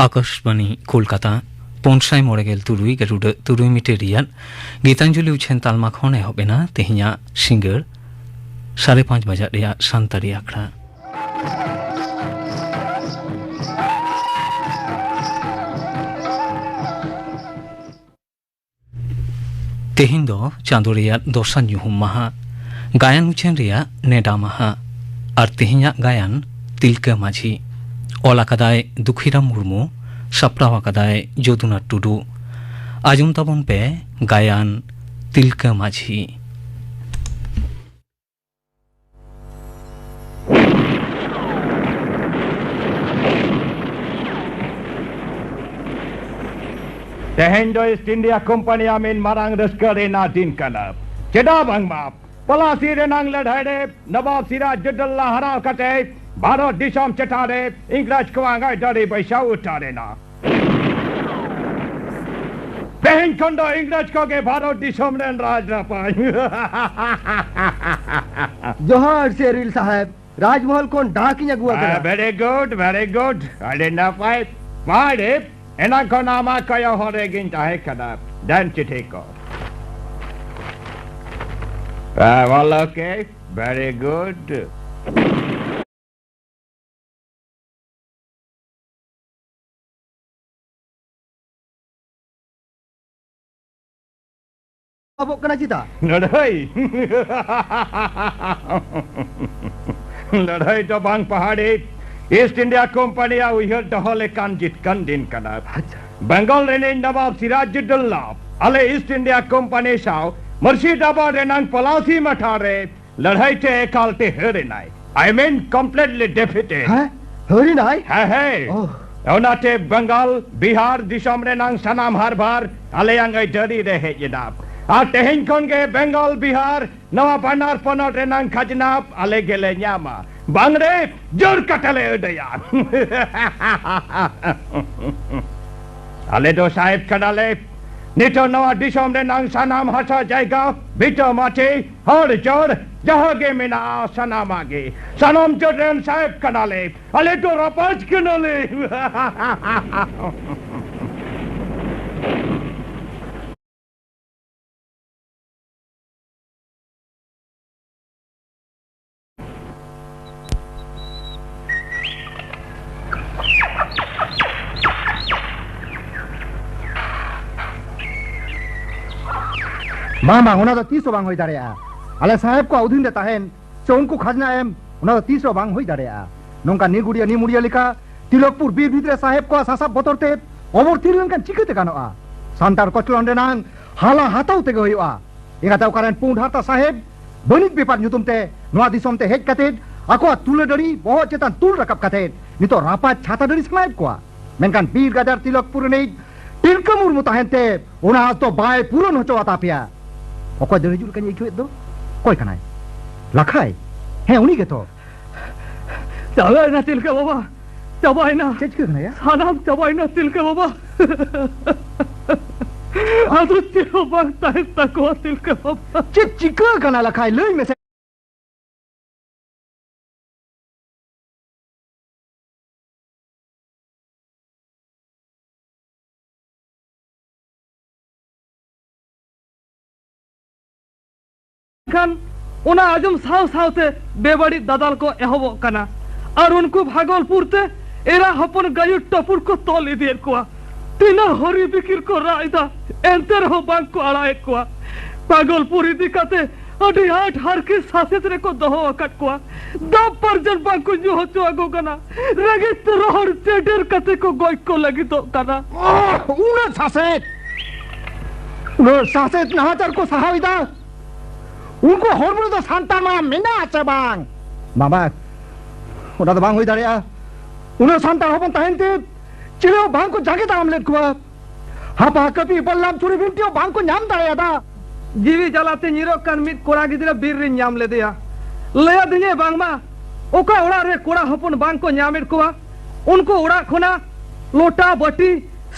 आकाशवाणी कोलकाता पोनसाई मोड़ेगेल तुरुई गरुड़ तुरुई मिटेरियल गीतांजलि उछेन तालमा खोने होबेना तेहिया सिंगर 5:30 बजे रिया शांतारी आखड़ा तेहिन दो चांदो रिया दोसान युहुम महा गायन उछेन रिया नेडा महा और तेहिया गायन तिलका माझी ओला कदाय दुखीराम मुर्मू सप्रावा कदाय जोदुना टुडू आजुम तबन पे गायन तिलका माझी Tehendo East India Company amin marang raskare na din kana. Cheda bang map. Palasi renang ladhade Nawab Sirajuddaulah hara kate Bharot Disham chetare English kwangai dari baisau utare na. Behin kondo English ko ke Bharot Disham ren raj na pai. जोहार Sherrill साहब राजमहल कौन डाकी अगुआ करा Very good. Identify. Maade ena ko nama kaya horegin tahe kada. Dan chiteko. Well, okay. Very good. अब कना चिता लड़ाई लड़ाई तो बांग पहाड़ी ईस्ट इंडिया कंपनी आ उहर दहले कान जित कान दिन कना बंगाल रेने नवाब सिराजुद्दौला अले ईस्ट इंडिया कंपनी साव मुर्शिदाबाद रेनांग पलासी मठारे लड़ाई ते कालते हेरे नाई आई मीन कंप्लीटली डिफीटेड है हेरी नाई है ओनाते बंगाल बिहार दिशम रेनांग सनाम हर बार अले अंगई डरी रहे जनाब आ तेहिन कोन के बंगाल बिहार नवा बनार पनोट रेनांग खजनाब अले गेले न्यामा बांगरे जोर कटले उदया अले दो साहेब कडाले नितो नवा दिशम रेनांग सनाम हसा जायगा बिटो माचे हर जोर जहागे मिना सनाम आगे सनाम जोर रेन साहेब कडाले अले तो रपाज कनाले मामा उना तो 30 बांग होई दाड़ेया अले साहेब को अधीन देता है से उनको खजना एम उना तो 30 बांग होई दाड़ेया नोंका निमुड़िया लिखा तिलकपुर बीर भितरे साहेब को सासा बतरते अबर तिरलंकन चिकते गानोआ सांतार कचलन रेनांग हाला हाताउते होइआ एगाताव कारण पुंड हाता साहेब बनिक बेपार नुतुमते नोआ दिसमते हेज कते आको तुले दड़ी बहुत चेतन तुल रकब कते नितो रापा छाता दड़ी साहेब को मेनकान बीर गदर तिलकपुर ने तिलका मुर्मू ताहेनते उना तो बाय पूरन होचो आतापिया ओको दरिजुल कन इचुए दो कोई कनाय लखाय है उनी के तो चबाय ना तिलका बाबा चबाय ना चेच के कनाय सानाम चबाय ना तिलका बाबा आदु तिरो बंता है तको तिलका बाबा चिका कना लखाय लई में से खान उना आजम साव सावते बेबड़ी दादाल को एहबो कना और उनको भागलपुर ते एरा हपन गायु टपुर को तोल इदियर को तीना हरी बिकिर को रायदा एंटर हो बांक को अड़ाए को भागलपुर इदी कते अडी आठ हर के सासेत रे को दहो अकट को दब पर जन बांक को जो हो चो कना रगे तो रोहर चेडर कते को गोई को लगी तो कना उना सासेत नहातर को सहाविदा उनको हरमुन तो सांता मा मिना आचे बांग मामा उना तो बांग होई दाड़ेया उना सांता होपन ताहेनते चिलो बांग को जागे ताम लेट को हापा कपी बल्लाम चुरी बिंटियो बांग को न्याम दाड़ेया दा जीवी जलाते निरो कन मिट कोड़ा गिदरा बीर रे न्याम ले दिया लया दिने बांग मा ओका ओड़ा रे कोड़ा होपन बांग को न्यामेट को उनको ओड़ा खोना लोटा बटी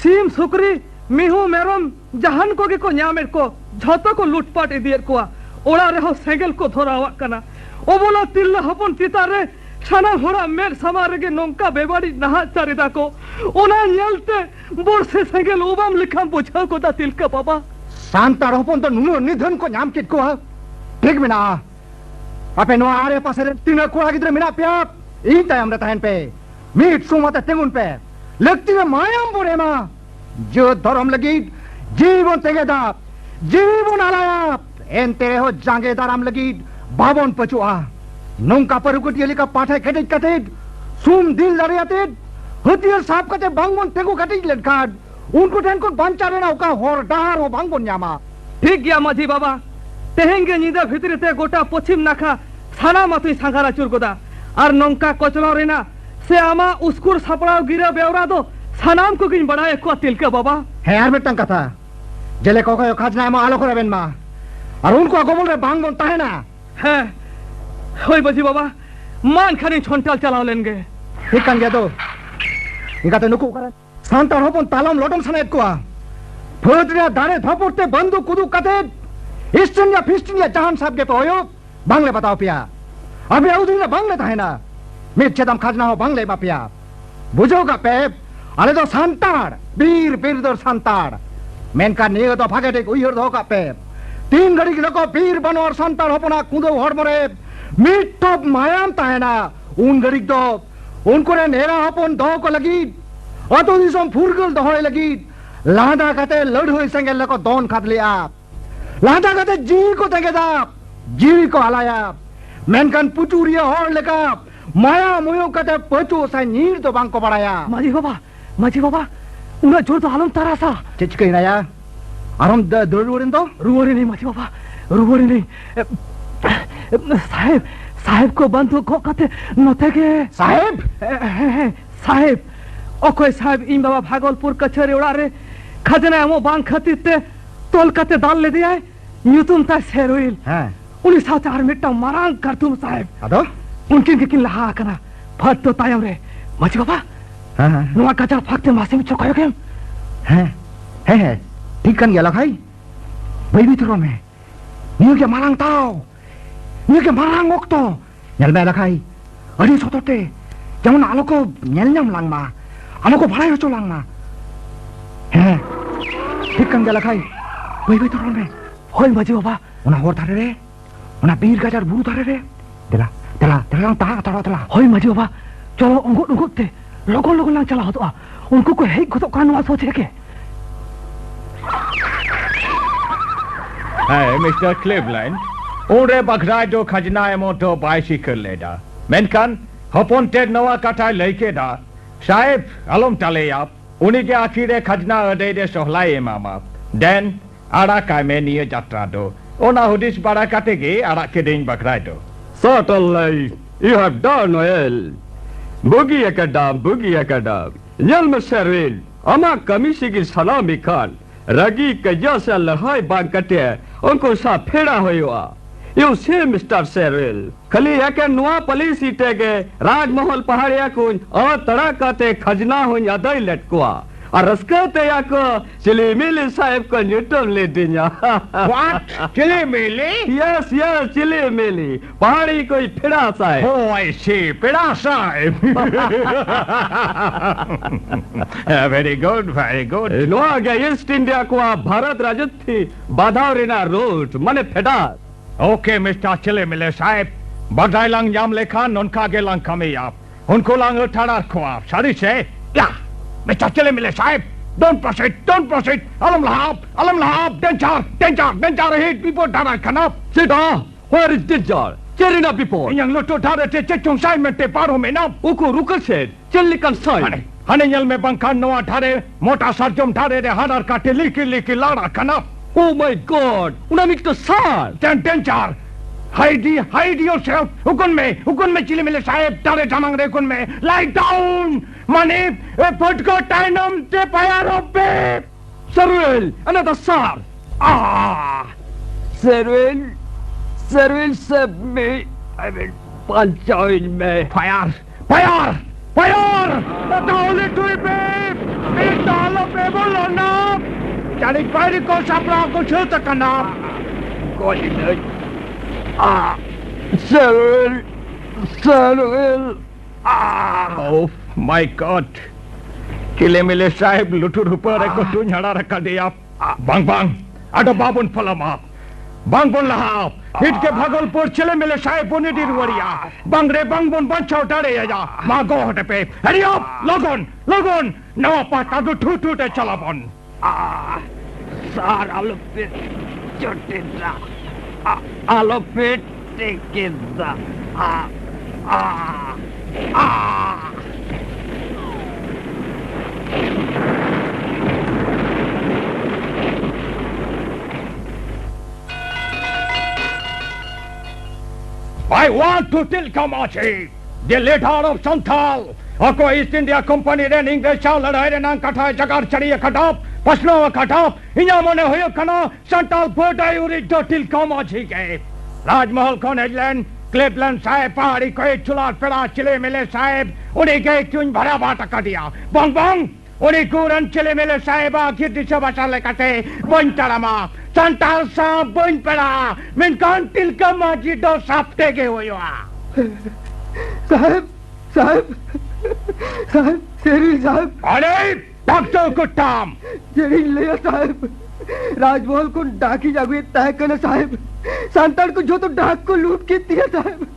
सीम सुकरी मिहू मेरम जहान को के को न्यामेट को झतो को लूटपाट इदियर को ओड़ा रे हो सेगल को धरावा कना ओ बोला तिल्ला हपन चितारे साना होड़ा मेर समारे के नोंका बेबाड़ी नहा चारिदा को ओना ᱧᱮᱞᱛᱮ ᱵᱚᱨᱥᱮ ᱥᱮᱸᱜᱮᱞ ᱚᱵᱟᱢ ᱞᱮᱠᱷᱟᱱ ᱵᱩᱡᱷᱟᱹᱣ ᱜᱚᱫᱟ ᱛᱤᱞᱠᱟᱹ ᱵᱟᱵᱟ ᱥᱟᱱᱛᱟᱲ ᱦᱚᱯᱚᱱ ᱫᱚ ᱱᱩᱱᱟᱹᱜ ᱱᱤᱫᱷᱟᱹᱱ ᱠᱚ ᱧᱟᱢ ᱠᱮᱫ ᱠᱚᱣᱟ ᱴᱷᱤᱠ ᱢᱮᱱᱟᱜᱼᱟ ᱟᱯᱮ ᱱᱚᱣᱟ ᱟᱲᱮ ᱯᱟᱥᱮ ᱨᱮ ᱛᱤᱱᱟᱹᱜ ᱠᱚᱲᱟ ᱜᱤᱫᱽᱨᱟᱹ ᱢᱮᱱᱟᱜ ᱯᱮᱭᱟ ᱤᱧ ᱛᱟᱭᱚᱢ ᱨᱮ ᱛᱟᱦᱮᱱ ᱯᱮ ᱢᱤᱫ ᱥᱩᱢᱟᱛᱮ ᱛᱤᱸᱜᱩᱱ ᱯᱮ ᱞᱟᱹᱠᱛᱤ ᱨᱮ ᱢᱟᱭᱟᱢ ᱵᱚᱱ ᱮᱢᱟ ᱡᱟᱹᱛ ᱫᱷᱚᱨᱚᱢ ᱞᱟᱹᱜᱤᱫ ᱡᱤᱵᱚᱱ ᱛᱮᱸᱜᱮᱫᱟ ᱡᱤᱵᱚᱱ ᱟᱞᱟᱭᱟ ᱮᱱᱛᱮ ᱨᱮᱦᱚᱸ ᱡᱟᱸᱜᱮ ᱫᱟᱨᱟᱢ ᱞᱟᱹᱜᱤᱫ ᱵᱟᱵᱚᱱ ᱯᱟᱹᱪᱩᱜᱼᱟ ᱱᱚᱝᱠᱟ ᱯᱟᱹᱨᱩᱠᱩᱴᱤᱭᱟᱹ ᱞᱮᱠᱟ ᱯᱟᱴᱷᱮ ᱠᱮᱴᱮᱡ ᱠᱟᱛᱮᱫ ᱥᱩᱢ ᱫᱤᱞ ᱫᱟᱲᱮᱭᱟᱛᱮᱫ ᱦᱟᱹᱛᱭᱟᱹᱨ ᱥᱟᱵ ᱠᱟᱛᱮ ᱵᱟᱝᱵᱚᱱ ᱛᱤᱸᱜᱩ ᱠᱟᱹᱴᱤᱡ ᱞᱮᱱᱠᱷᱟᱱ ᱩᱱᱠᱩ ᱴᱷᱮᱱ ᱠᱷᱚᱱ ᱵᱟᱧᱪᱟᱣ ᱨᱮᱱᱟᱜ ᱚᱠᱟ ᱦᱚᱨ ᱰᱟᱦᱟᱨ ᱦᱚᱸ ᱵᱟᱝᱵᱚᱱ ᱧᱟᱢᱟ ᱴᱷᱤक गया माझी बाबा तेहें गे ᱧᱤᱫᱟᱹ ᱵᱷᱤᱛᱨᱤ ᱛᱮ ᱜᱚᱴᱟ ᱯᱚᱪᱷᱤᱢ ᱱᱟᱠᱷᱟ ᱥᱟᱱᱟᱢ ᱟᱹᱛᱩᱭ ᱥᱟᱸᱜᱷᱟᱨ ᱟᱹᱪᱩᱨ ᱜᱚᱫᱟ ᱟᱨ ᱱᱚᱝᱠᱟ ᱠᱚᱪᱞᱚᱱ ᱨᱮᱱᱟᱜ ᱥᱮ ᱟᱢᱟᱜ ᱩᱥᱠᱩᱨ ᱥᱟᱯᱲᱟᱣ ᱜᱤᱨᱟᱹ ᱵᱮᱣᱨᱟ ᱫᱚ ᱥᱟᱱᱟᱢ ᱠᱚᱜᱤᱧ ᱵᱟᱲᱟᱭ ᱠᱚᱣᱟ ᱛᱤᱞᱠᱟᱹ ᱵᱟᱵᱟ ᱦᱮᱸ ᱟᱨ ᱢᱤᱫᱴᱟᱝ ᱠᱟᱛᱷᱟ ᱡᱮᱞᱮᱠᱟ ᱚᱠᱚᱭ ᱠᱷᱟᱡᱽᱱᱟ ᱮᱢᱚᱜ ᱟᱞᱚ ᱠᱚ ᱨᱮᱵᱮᱱ ᱢᱟ ᱟᱨ ᱩᱱᱠᱩᱣᱟᱜ ᱜᱚᱵᱚᱞ ᱨᱮ ᱵᱟᱝᱵᱚᱱ ᱛᱟᱦᱮᱱᱟ ᱦᱮᱸ ᱦᱳᱭ ᱢᱟᱹᱡᱷᱤ ᱵᱟᱵᱟ ᱢᱟ ᱮᱱᱠᱷᱟᱱᱤᱧ ᱪᱷᱚᱱᱴᱟᱞ ᱪᱟᱞᱟᱣ ᱞᱮᱱ ᱜᱮ ᱴᱷᱤक ᱠᱟᱱ ᱜᱮᱭᱟ ᱛᱚ इनकाते नुकु करे सांतार होपन तालम लोटम सनेत कोआ फौज रे दारे थपोर ते बंदूक कुदुक काते ईस्टर्न या फिस्टर्न या जहान साहब के होयो बांग्ले बताओ पिया अबे उदिन ने बांग्ले ताहेना मिट चेदम खाजना हो बांग्ले मा पिया बुझोगा पेप अले तो सांतार बीर बीरदर सांतार मेनका नियो तो भागे टेक उइहर धोका पेप तीन घड़ी लको बीर बनोर सांतार होपना कुदो हड़मरे मिट टॉप मायाम ताहेना उन घड़ी तो उनको ने नेरा अपन दो को लगी अतो दिसम फुरगल दहोय लगी लादा काते लड़हुई संगेल को दोन खाद लिया लादा काते जी को तेगेदा जी को हलाया मेनकन पुचुरिया और लेका माया मुयो काते पचो सा नीर तो बांग को बढ़ाया माझी बाबा उना जोर तो आलम तारासा चिचके नया आराम दरुवरिन तो रुवरी नहीं माझी बाबा रुवरी नहीं साहेब को बंदूक को काते नते के साहेब साहेब ओकोय साहेब इन बाबा भागलपुर कचहरी उड़ा रे खजना एमो बांग खातिर ते तोल काते दाल ले दिया न्यूतुम ता सेरोइल हां उनी साथ आर मिट्टा मारांग करतुम साहेब अदो उनकिन के किन लहा कना फट तो तायम रे माझी बाबा हां नुआ कचर फाकते मासे में चोकायो केम है ठीक kan gela kai baby tro me niyo ke marang tao niyo ke marang okto nyal me la kai adi sotote যেমন আলোকো নেলনাম লাংমা আলোকো ভাড়াই হচো লাংমা হ্যাঁ ঠিক কান গেলা খাই বই বই তো রনে হই মাঝি বাবা ওনা হর ধারে রে ওনা বীর গাজার বুড়ু ধারে রে দেলা তা তাড়া হই মাঝি বাবা চলো অঙ্গতে লগন লাং চালা হতো उनको को हेक को कान वा सोचे के Hey, Mr. Cleveland. Ore bagraido khajna emoto bicycle leda. Menkan हपन ते नवा काटा लेके दा साहेब अलम टाले आप उन्हीं के आखिरे खजना अदे दे सोहलाए मामा देन आड़ा कामे निये जात्रा दो ओना हुदिस बड़ा काटे गे आड़ा के दिन बकराय दो Certainly you have done well bugi akadam yal masaril ama kamisi ki salami khan ragi ke jasa lahai bang kate उनको सा फेड़ा होया You see, Mr. Cyril, खाली याके नुआ पुलिस सीटे के राजमहल पहाड़िया कुन और तड़ाकाते खजना हो यादाई लटकुआ और रस्कते याको चिलीमिली साहब को न्यूटन ले दिया What? चिलीमिली? Yes, चिलीमिली पहाड़ी कोई फिड़ा साहब Oh, I see, फिड़ा साहब Very good नुआ के ईस्ट इंडिया को भारत राजत थी बाधावरीना रोड मने फिड़ा Okay, Mr. चिलीमिली साहब बधाई लंग जाम लेखा नोनका के लंग कमी आप उनको लंग उठाड़ा खुआब सारी से या Mr. चिलीमिली साहब don't proceed alam lahab danger ahead before dara khanap sit down where is danger cherina before yang loto dhare te chechung sai mete paro me na uko rukal said chelli kan sai hane nyal me bangkan noa dhare mota sarjom dhare de hadar kate liki lara khanap oh my god una mikto sar danger hide yourself ukun me चिलीमिली Saheb dhare jamang re ukun me lie down mane put go tainam te payaro pe Cyril another sar Cyril save me I will punch you in me fire taole tui pe talo pe bolo na chari pairi ko sapra ko chota kana Golden Cyril oh my god Kile mile sahib lutur upar ko tuñ hada rakha diya. Bang bang. Ado babun palama. Bang bon lahap. Hit ke Bhagalpur chile mile sahib boni dirwariya. Bang re bang bon bancha utare aja. Ma go hote pe. Hurry up. Logon. Logon. Nawa pata du thu thu te chala bon. Sar alo pe chotida. Alo pe tekida. I want to tell Kamachi, the leader of Santhal, Ako East India Company and English ladai renang katha jagar chariya khatap, pasno khatap, inya mone hoyo kana Santhal potai uri til Kamachi ke. Rajmahal kon Edland, Cleveland sahib pahari koi chulat peda chile mile sahib, uni ke kyun bhara bata kadiya. Bang bang, uni kuran chile mile sahib akhir disha basale kate, bontarama. Santhal sahib bon peda, menkan til Kamachi do sapte ke hoyo. साहब साहब साहब शेरी साहब अरे doctor Kottayam शेरी ले साहब राजमहल को डाकी जागुए तय करना साहब सांताड़ को जो तो डाक को लूट के दिया साहब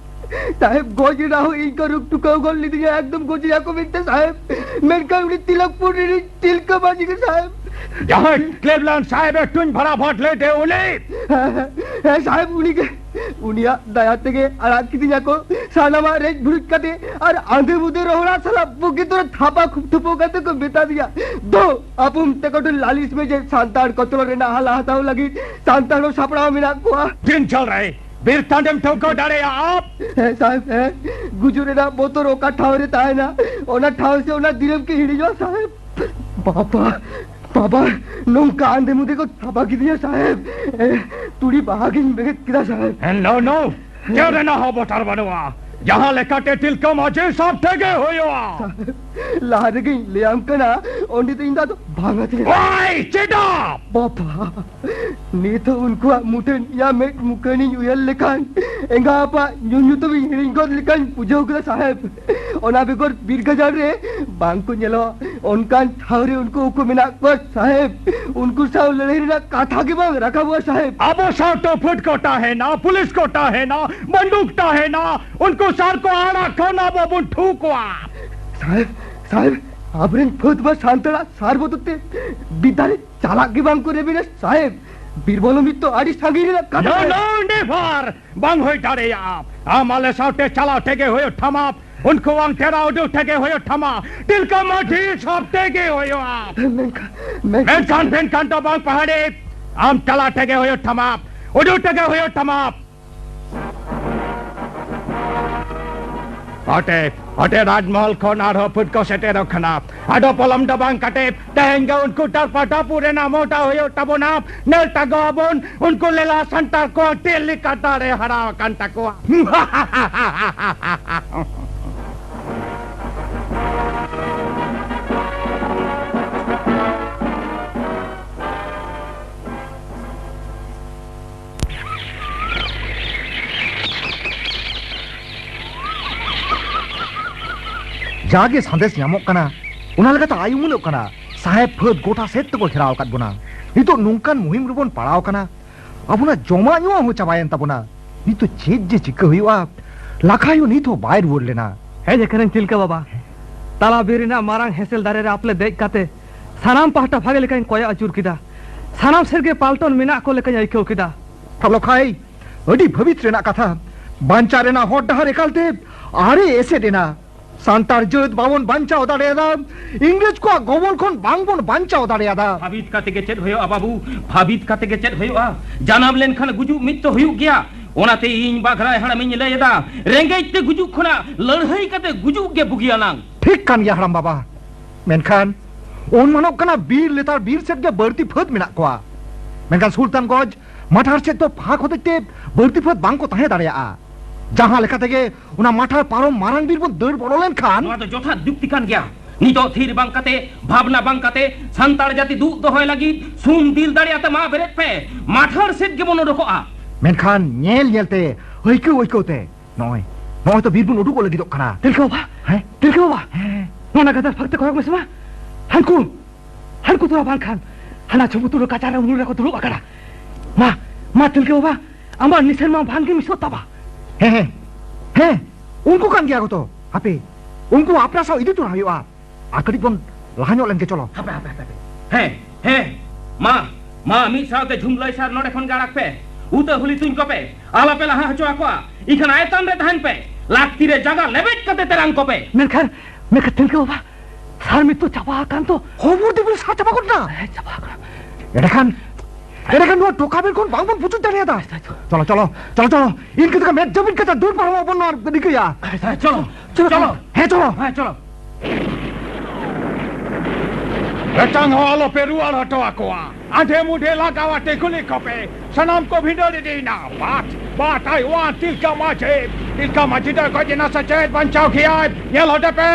साहब गोजी ना हो इनका रुक टुका गोल ली दिया एकदम गोजी को मिलते साहब मेरे का उन्हें तिलकपुर तिलक बाजी के साहब जहाँ क्लेवलैंड साहब है तुम भरा भट लेते उन्हें साहब उन्हीं के उनिया दयाते के आराध की दिया को सानामा रेज भुरुज करते और आंधे बुधे रोहरा साला बुकी तो थापा थुपो करते को बिता दिया दो आप उन तक तो लालिस में जे सांताड़ को तो रेना हाला हताओ लगी सांताड़ को छपड़ा मिला कुआ दिन चल रहे बीर तांडम ठोको डरे आप साहब है गुजरे ना वो तो रोका ठावरे ताए ना ओना ठाव से ओना दिरम के हिड़ी जो साहब पापा पापा नौका आंधे मुझे को थापा की दिया साहब तुड़ी बागी में किधर साहब नो नो क्यों रहना हो बोटर बनवा जहाँ लेकाटे तिल Kamachi सब ठगे हो या लारे गई ले आमकना ओंडी तो इंदा तो भागा थे ओए चिटा पापा नी तो उनको मुटन या में मुकनी युयल लेकान एंगा आपा यूं तो भी इनको लेकान पूजो को साहब ओना बेकोर बीर गजार रे बांग को नेलो उनका ठावरे उनको को मिना को साहब उनको साव लड़े ना काथा के बांग रखा हुआ साहब अब साव तो फुट कोटा है ना पुलिस कोटा है ना बंदूकता है ना उनको सर को आड़ा खाना बाबू ठूकवा साहब साहब आपने खुद बस शांतड़ा सार बोतते बिदारे चाला के बांग को रेबिने साहब बीरबलो मित तो आड़ी सांगी रे नो नो नेवर बांग होई डारे आप आमाले सावटे चला ठगे होयो ठमा उनको वांग तेरा उडो ठगे होयो ठमा तिल Kamachi सब ठगे होयो आप मैं कान तो बांग पहाड़े आम चला ठगे होयो ठमा उडो ठगे होयो ठमा Ote Rajmahal kon arho put ko sete rokhna ado polam dabang kate tehenga unko tarpata pure na mota hoyo tabona nel tagobon unko lela santar ko teli katare hara kanta ko जागे संदेश ᱧᱟᱢᱚᱜ ᱠᱟᱱᱟ ᱚᱱᱟ ᱞᱮᱠᱟᱛᱮ ᱟᱭᱩᱢᱩᱱᱚᱜ ᱠᱟᱱᱟ ᱥᱟᱦᱮᱵ ᱯᱷᱟᱹᱫ ᱜᱚᱴᱟ ᱥᱮᱫ ᱛᱮᱠᱚ ᱜᱷᱮᱨᱟᱣ ᱟᱠᱟᱫ ᱵᱚᱱᱟ ᱱᱤᱛᱚᱜ ᱱᱚᱝᱠᱟᱱ ᱢᱩᱦᱤᱢ ᱨᱮᱵᱚᱱ ᱯᱟᱲᱟᱣ ᱠᱟᱱᱟ ᱟᱵᱚᱱᱟᱜ ᱡᱚᱢᱟᱜ ᱧᱩᱣᱟᱜ ᱦᱚᱸ ᱪᱟᱵᱟᱭᱮᱱ ᱛᱟᱵᱚᱱᱟ ᱱᱤᱛᱚᱜ ᱪᱮᱫ ᱡᱮ ᱪᱤᱠᱟᱹ ᱦᱩᱭᱩᱜᱼᱟ ᱞᱟᱠᱷᱟᱭ ᱦᱚᱸ ᱱᱤᱛ ᱦᱚᱸ ᱵᱟᱭ ᱨᱩᱣᱟᱹᱲ ᱞᱮᱱᱟ हे जेखन तिलका बाबा ताला बेरिना मारांग हेसेल दारे रे आपले देख काते सानाम पाहटा भागे लेकाइन कोया अचूर किदा सानाम सेरगे पाल्टन मिना को लेकाइन आइकेव किदा लखाई अडी भविष्य रेना कथा बांचा रेना हॉट डहर एकालते आरे ऐसे देना सांतार जद बावन बांचाओ दाड़ेयादा इंग्लिश को गोबल खन बांगबन बांचाओ दाड़ेयादा भाबित काते के चेद होयो बाबू भाबित काते के चेद होयो जानाम लेन खान गुजु मित तो होयो गया ओनाते इन बाघरा हड़मिन लेदा रेंगेजते गुजु खना लड़हई काते गुजु गे बुगिया नांग ठीक कान या हराम बाबा मेनखान ओन मनोक कना बीर लेतार बीर सेट गे बर्ती फद मिना कोआ मेनखान सुल्तान गज मठार सेट तो फाक होते बर्ती फद बांग को ताहे दाड़ेया जहां लेखा थे उना माठार पारो मारांग बीर बन दर बड़ोलेन खान नोआ तो जोथा युक्ति कान गया नितो थीर बांकाते भावना बांकाते संतार जाति दु दोहय लगी सुन दिल दाड़ियाते मा बेरेट पे माठार सेट गे बनो रखोआ मेनखान नेल नेलते होइकोते नय नय तो बीर बन उडुको लगी दो खाना तिलका बाबा हैं तिलका बाबा नोना गदर फक्त कोयक मसमा hanku tu abang kan hana coba tu kacara mulu aku dulu akara ma tilke baba amar nisen ma bhangi miso taba he unku kan gya ko to ape unku apna sao idu tu hayo akadi pon lahanyo len ke cholo he ma mi sao te jumlai sar node khon garak pe uta huli tuin ko pe ala pe laha hacho akwa ikan ayatan re tahan pe lakti re jaga lebet kate terang ko pe mereka tilke baba sar mi tu chaba kan to hobur dibul sa chaba ko na chaba kan Erekan dua tokaber kon bang bang pucuk tanya dah. Cholo. In kita met jabin kita dur par mau benar dikit ya. Cholo. Cholo. Retang halo perual hato akwa. Ante mude lagawa te kuli kope. Sanam ko bhindo di na. Bat ai wan tilka maji da ko jena sachet bancau khiai. Yel hote pe.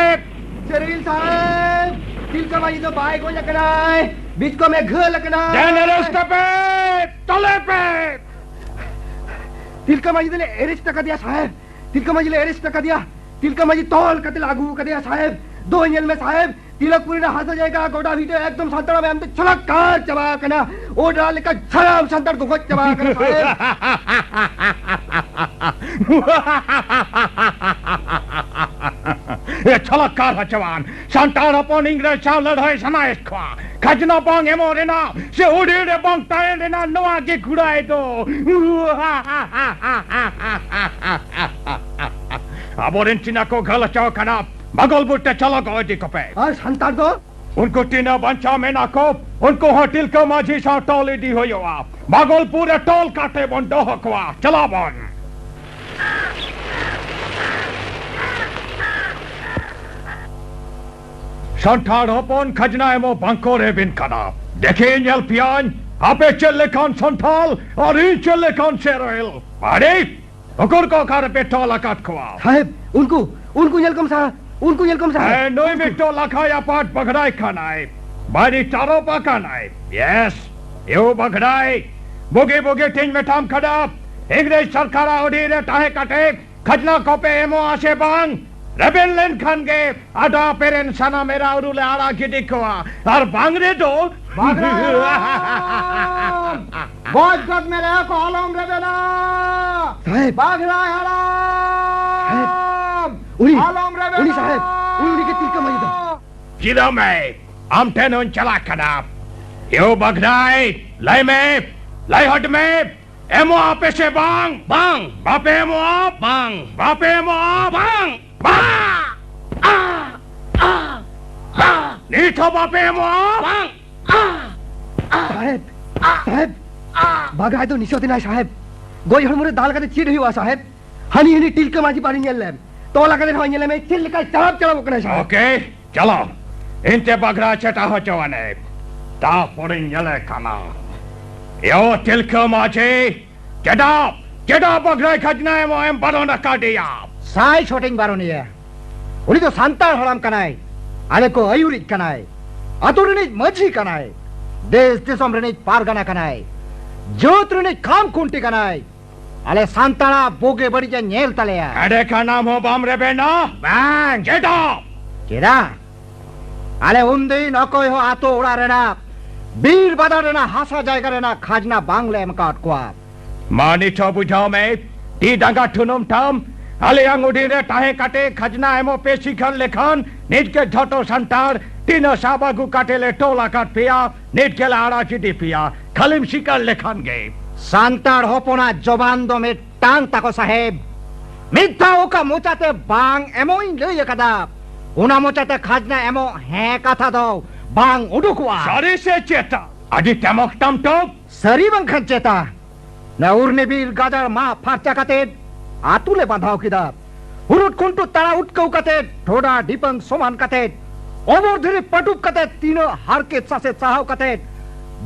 Seril sahib, tilka maji to bai ko jakanai. बीच को मैं घर लगना तिलका माजी ने एरिस्ट का दिया साहब तिलका माजी तौल कते लागू कर दिया साहब 2 इंजन में साहब तिलकपुरी ने हाथ जाएगा गोड़ा भी एकदम संतरा में हम तो चला कार चबा करना ओ डाल का शराब संतर को चबा कर साहब ये छलकार हचवान संतान अपन इंग्रज चाव लड़ाई समाएश खवा खजना बांग एमो रेना से उड़ी रे बांग ताए रेना नवा के घुड़ाए दो अब ओरेंटिना को गल चाव कना मगल बुट्टे चलो गोदी को पे और संतान को उनको टीना बंचा में ना को उनको होटल को माझी सा टोली दी हो योआ मगल पूरे टोल काटे बंदो हकवा चला बन संठार होपन खजना एमो बंको रे बिन कना देखे इंजल पियान आपे चले कौन संठाल और ही चले कौन शेरोल अरे उकुर को कार पे टोला काट खवा साहब उनको येलकम सा नोई में टोला खाया पाट बगड़ाई खानाए बारी चारों पकानाए यस यो बगड़ाई बोगे टिंग में ठाम खड़ा इंग्लिश सरकारा उड़ी रे टाहे काटे खजना को पे एमो आशे बांग रेबेल लेन खान के आधा पेरेन सना मेरा उरुले आड़ा की दिखवा और बांगरे तो बहुत गद मेरे को आलम रेबेला बागरा हरा आलम रेबेला उनी साहब उनी के तिलका माजी दो जिदा में हम टेनों चला कना यो बगड़ाई लाई हट में एमो आपे से बांग बापे एमो आप बांग नीठो बापे एमो साहब बागराय तो निशो दिनाय साहब गोई हरमुरे दाल का चीड़ हुआ साहब हनी तिलका माजी पानी नेल तोला का होने में चिल का चढ़ाव कने साहब ओके चलो इनते बगरा चटा हो चवाने ता पोरिन यले खाना यो तिलका माजी चटा बगरा खजना एमो एम बरोना काटिया साई शॉटिंग बारोनी है उनी तो संतान हराम कनाय आले को अयुरित कनाय अतुरनी मजी कनाय देश दिसम रनी पारगना कनाय जोत्रनी काम कुंटी कनाय आले संताना बोगे बड़ी जे नेल तलेया अरे का नाम हो बाम रे बेना बैंग जेडा आले उंदी नकोय हो आतो उड़ा रेना बीर बदा रेना हासा जायगा रेना खाजना बांगले में काट को मानी छो बुझाओ में ती डांगा ठुनुम ठाम आले अंगुडी रे टाहे काटे खजना एमो पेशी खन लेखन निज के झटो संतार तीनो साबागु काटे ले टोला काट पिया निज के लाड़ा चिटी पिया खलिम शिकार लेखन गए संतार होपोना जबान दो में टांग ताको साहेब मिथ्या ओका मोचाते बांग एमो इन ले कदा उना मोचाते खजना एमो है कथा दो बांग उडुकुआ सरी से चेता आदि तमक तम तो सरी बंखन चेता न उर्ने बीर गादर मा फारचा कते आतुले बांधाओ किदा हुरुट कुंटू तारा उठकौ कते ठोडा डिपंग सोमान कते ओमर धरी पटुक कते तीनो हार के सासे चाहौ कते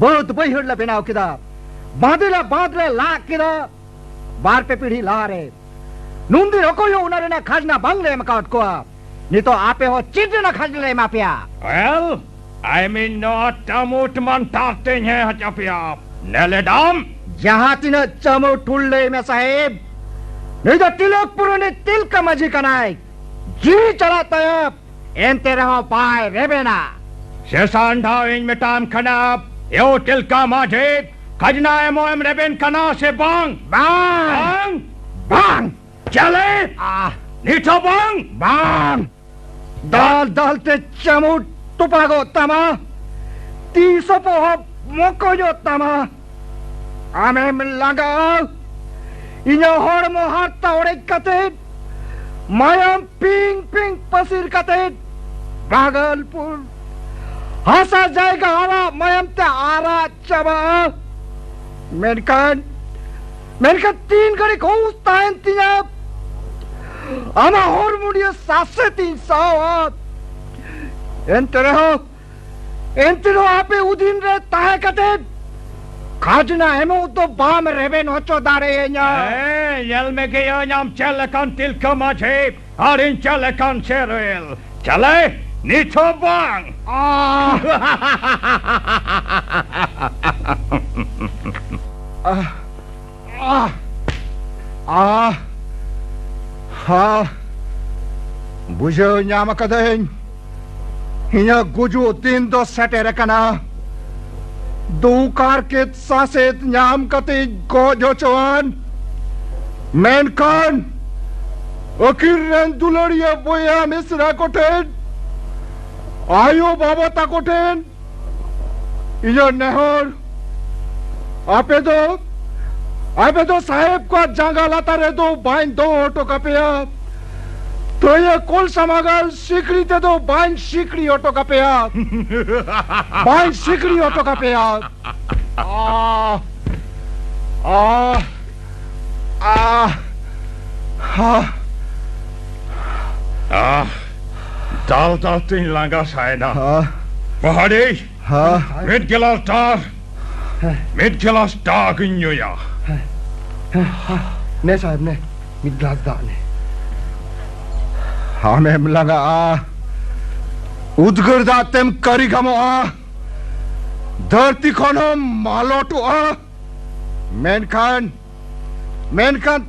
बहुत बहिरला बेनाओ किदा बादले ला किदा बार पे पीढ़ी ला रे नुंदी रकोयो उनारे ना खाजना बांगले में काट को नहीं तो आपे हो चिटे ना खाजले मापिया well I mean not tamut man ताते हैं हचपिया नेले दाम जहाँ तीन चमो टुल्ले में साहेब नहीं तो तिलकपुर ने तिलका माजी कनाय जी चलाता है एंते रहो पाए रेबेना Sesanda in metam kanap, yo tilka majid, kajna emoem reben kana se bang. Bang! Bang! Chale! Nito bang! Bang! Dal te chamut tupago tama. Tiso pohop mokoyo tama. Amem laga. Inya hor mo hatta ore kate. Mayam ping pasir kate. Bhagalpur. Hasa jayega ara mayam te ara chaba. Menkan 3 kali kau tahan tiap. Ama hormonia sasetin sawat. Entero ape udin re tahe kate. Kajna emo to bam reben hocho dare nya. Yel me ke nyam chalekan tilka mache. Arin chalekan cherel. Chale nito bang. Bujo nyama kadain. Hinya guju tin do sate rekana. Du karket saset nyam kate gojo chuan. Menkan. Akirren dularia boya misra koten. Ayo baba takoten. Iya nehor. Ape do साहेब को जंगा लाता रे दो बाइन दो auto का पेया तो ये कोल समागल सिकड़ी दे दो बाइन सिकड़ी ऑटो का पेया बाइन सिकड़ी ऑटो का पेया Dal tin langa saina. Pahadi. Mid gilas dag in ya. Ne साहब ने मिदलास दा ने हमें लगा उद्गर दातेम करी गमो धरती खनो मालोटो मेनखान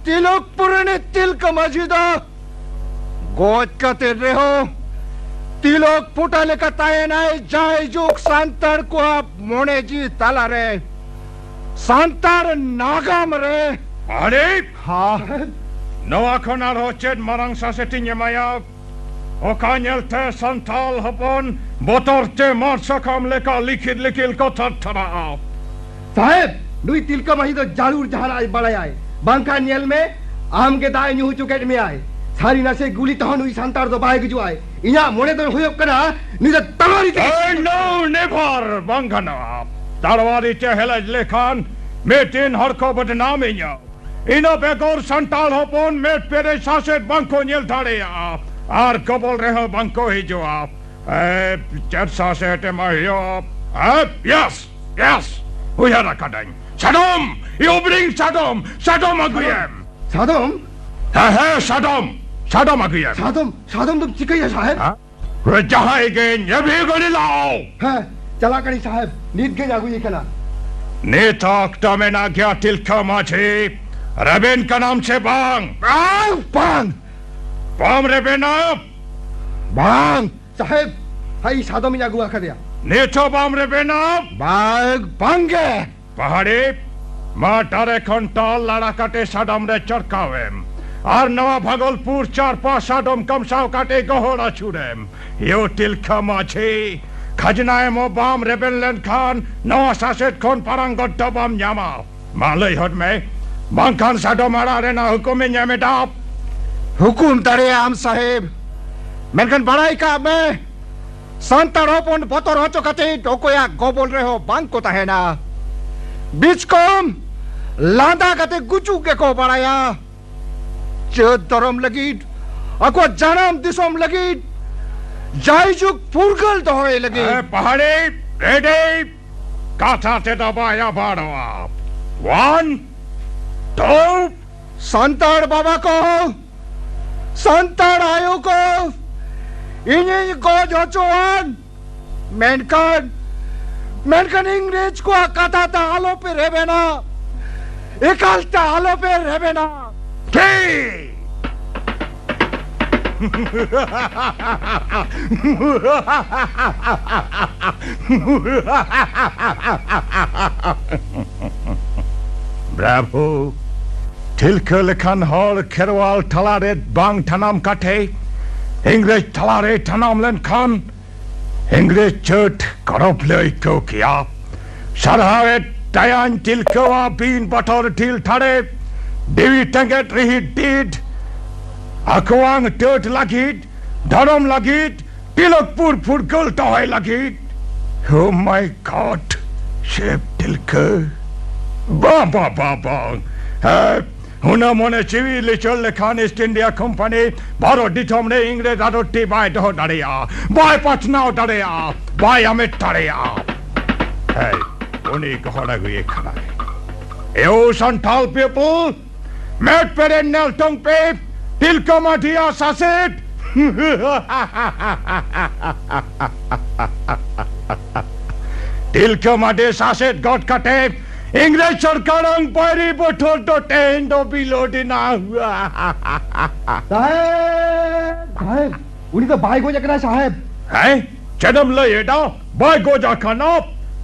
तिलक पुरने तिलक मजिदा गोद कते रहो तिलक पुटाले का तायनाय जाय जुक सांतर को मोने जी ताला रे सांतर नागम रे Adik! Noa konar hocet marang sasetinya maya. Okanyel te santal hapon botorte marsakam leka likil kotar tara. साहेब दुई तिल का मही तो जालूर जहां आज बड़ा आए बांका नियल में आम के दाए न्यू चुकेट में आए सारी नशे गुली तहन हुई संतार तो बाइक जो आए इया मोने तो हुयो करा निज तलवारी ते no never bangana. Talwari chehelaj lekan metin harko badnaminya. Ina begor santal hopon met pere saset banko niel tharea. Ar gobol reho banko hijoa. Chat saset mahio. Yes. Uyara kadang. Saddam! You bring Saddam! Saddam aguyem! सादम Saddam aguyem! सादम तुम चिकई है साहब Rajahagen, yabi golilao! हां चला करी साहब नींद के जागू ये कना Netak damena gya tilka machi. Reben का नाम से बांग बाम रेबेन आप बांग साहब हाई सादम या गुआ कर दिया नेचो बाम रेबेन आप बांगे पहाड़ी माटारे खंटाल लड़ा काटे साडम रे चरकावेम और नवा भागलपुर 4-5 साडम कमसाव काटे गहोड़ा छुड़ेम यो तिलका माछी खजनाए मो बाम रेबेन लेन खान नवा सासेट खोन परंगत डबाम न्यामा मालय हद में Bangkan sado mara rena hukum nyamedap. Hukum tare am sahib. Menkan badai ka me. Santaro pon botor hocho kate dokoya gobol reho bangko tahena. Bichkom landa kate gucu ke ko badaya. Chod daram lagid. Ako janam disom lagid. Jaijuk purgal dohoy lagid. Pahadi ready. Kata te dabaya badawa. 1 2 संताड़ बाबा को संताड़ आयो को इन्हें को जो चोन मेनकन इंग्रेज को कथा था आलो पे रेबेना एकालता आलो पे रेबेना Bravo. Tilka lekan hol kerwal talaret bang tanam kate. English talare tanam len kan. English churt koroploi ko kiya. Sarhavet dayan tilka bin bator til tare. Devi tanget rihi did. Akwang turt lagid. Dharam lagid. Tilakpur purkul tohai lagid. Oh my God. Shep tilka. Ba. Huna mone civil chol lekhan East India Company baro ditomne Ingres adotti by do daria by Patna daria by Amit daria. Hey, uni kohada guye khana. You Santal people, met perennial tongue pe tilka matia saset. Tilka mate saset got kate. English सरकारंग परी बठो तो टेंडो बिलोडी ना हुआ साहेब उन्हीं तो भाई को जकरा साहेब हैं जन्म ले ये डा भाई को जाखना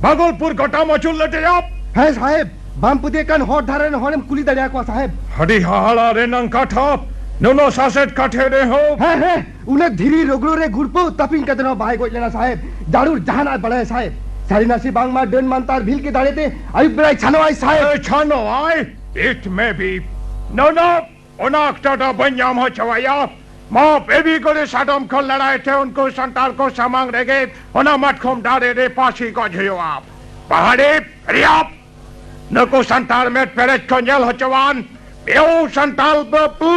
भागलपुर घटा मचुल लटे आप है साहेब बाम पुदे कन होट धारन होने कुली दरिया को साहेब हडी हाला रे नंग काठा नोनो सासेट काठे रे हो है उन्हें धीरी रोगलो रे गुरपो तपिंग कदनो भाई को लेना साहेब जाड़ूर जहाना बड़े साहेब सारीनासी बांग मा डन मानतार भील के दाड़े थे अभी बड़ाई छानो आई साहेब छानो आई इट मे बी नो उनाक टाटा बंजाम हो चवाया माँ बेबी को रे साडम को लड़ाए थे उनको संताल को सामांग रह गए उना मत खोम डारे रे पासी को झियो आप पहाड़ी रियाप नको संताल में पेरेज को जल हो चवान यो संताल बपू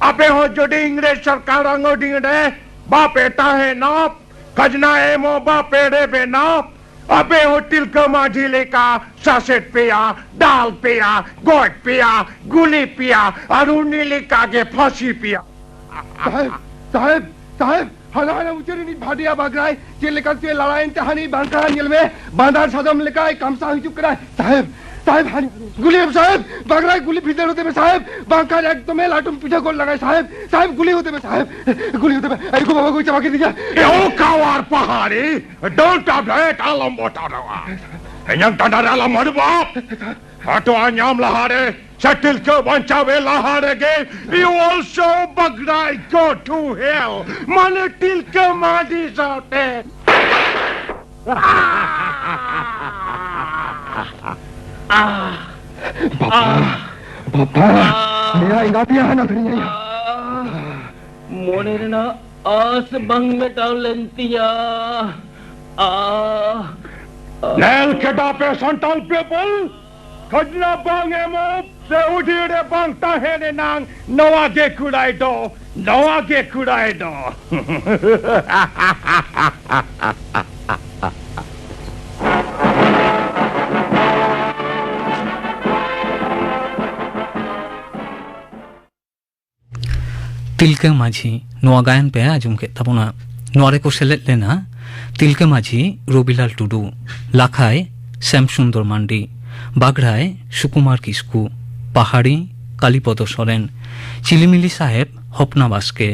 अबे हो जोड़ी इंग्लिश सरकार अंगोडी रे बापे ताहे नाप खजना एमो बापे रे बे नाप अबे हो तिलका माझिले का सासेट पिया दाल पिया गोट पिया गुली पिया अरुणिले का के फांसी पिया साहेब हलाना उचरी नि भाडिया बागराय जे लेकर से लड़ाई तहानी बांका निल में बांधार सदम लेकर कमसा ही चुप कराय साहेब हानी गुली साहेब बागराय गुली भीतर होते में साहेब बांका एकदम लाटुम पीछे गोल लगाए साहेब गुली होते में अरे को बाबा को चबा के दिया यो कावार पहाड़ी डोंट अपडेट आलम बोटावा एंग तंडा आलम मडबा हाटो anyam lahare settle ko banchawe lahare ge you also bagrai go to hell mane tilka madi saute बाबा मेरा इंगातिया है ना धनिया मोनेरना आस बंग में टालेंतिया Nel kedape santal people khajna bang emo se udire bang tahene nang noa ge kudai do Tilka माझी नोआ गायन पे आजुम के तबुना नोरे को सेलेट लेना तिलका माझी रबिलाल टुडू लाखाय श्याम सुंदर मांडी बागड़ाय सुकुमार किस्कू पहाड़ी कालीपद सोरेन चिलिमिली साहेब हपना बास्के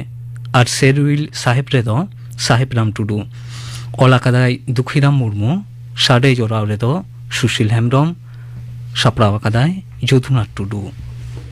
और शेरुइल साहेब रेदो साहेब राम टुडू ओलाकादाय दुखीराम मुर्मू साडे जोराव रेदो सुशील हेम्ब्रम सप्रावाकादाय यदुनाथ टुडू।